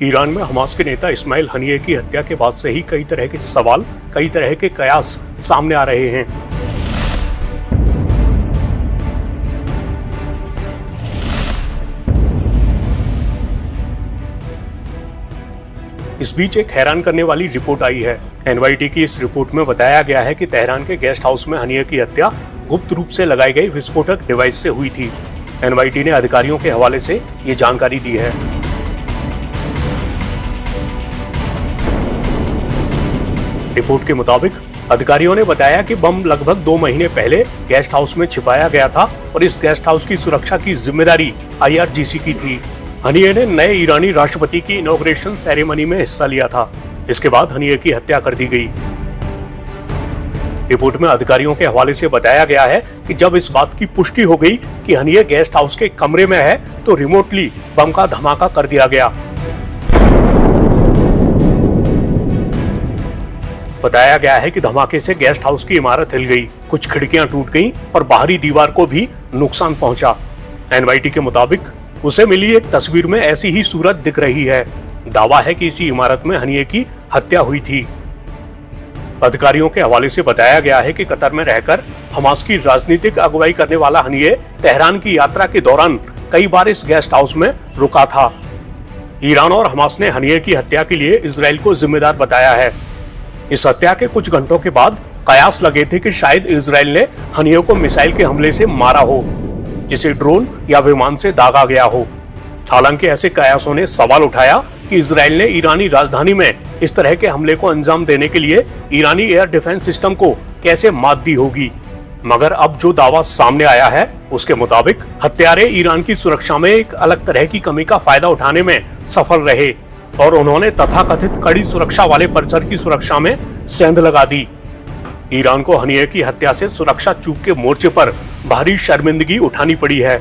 Iran में Hamas के नेता इस्माइल हनिये की हत्या के बाद से ही कई तरह के सवाल, कई तरह के कयास सामने आ रहे हैं। इस बीच एक हैरान करने वाली रिपोर्ट आई है। एनवाईटी की इस रिपोर्ट में बताया गया है कि तेहरान के गेस्ट हाउस में हनिये की हत्या गुप्त रूप से लगाई गई विस्फोटक डिवाइस से हुई थी। एनवाईटी ने अधिकारियों के हवाले से ये जानकारी दी है। रिपोर्ट के मुताबिक अधिकारियों ने बताया कि बम लगभग 2 महीने पहले गेस्ट हाउस में छिपाया गया था और इस गेस्ट हाउस की सुरक्षा की जिम्मेदारी IRGC की थी। हनिये ने नए ईरानी राष्ट्रपति की इनॉग्रेशन सेरेमनी में हिस्सा लिया था। इसके बाद हनिये की हत्या कर दी गई। रिपोर्ट में अधिकारियों के हवाले से बताया गया है कि जब इस बात की पुष्टि हो गई कि हनिये गेस्ट हाउस के कमरे में है तो रिमोटली बम का धमाका कर दिया गया। बताया गया है कि धमाके से गेस्ट हाउस की इमारत हिल गई, कुछ खिड़कियां टूट गईं और बाहरी दीवार को भी नुकसान पहुंचा। एनवाईटी के मुताबिक उसे मिली एक तस्वीर में ऐसी ही सूरत दिख रही है। दावा है कि इसी इमारत में हनिये की हत्या हुई थी। अधिकारियों के हवाले से बताया गया है कि कतर में रहकर हमास की राजनीतिक अगुवाई करने वाला हनिये तेहरान की यात्रा के दौरान कई बार इस गेस्ट हाउस में रुका था। ईरान और हमास ने हनिये की हत्या के लिए इजराइल को जिम्मेदार बताया है। इस हत्या के कुछ घंटों के बाद कयास लगे थे कि शायद इजराइल ने हनिये को मिसाइल के हमले से मारा हो, जिसे ड्रोन या विमान से दागा गया हो। हालांकि ऐसे कयासों ने सवाल उठाया कि इजराइल ने ईरानी राजधानी में इस तरह के हमले को अंजाम देने के लिए ईरानी एयर डिफेंस सिस्टम को कैसे मात दी होगी। मगर अब जो दावा सामने आया है उसके मुताबिक हत्यारे ईरान की सुरक्षा में एक अलग तरह की कमी का फायदा उठाने में सफल रहे और उन्होंने तथाकथित कड़ी सुरक्षा वाले परिसर की सुरक्षा में सेंध लगा दी। ईरान को हनिये की हत्या से सुरक्षा चूक के मोर्चे पर भारी शर्मिंदगी उठानी पड़ी है।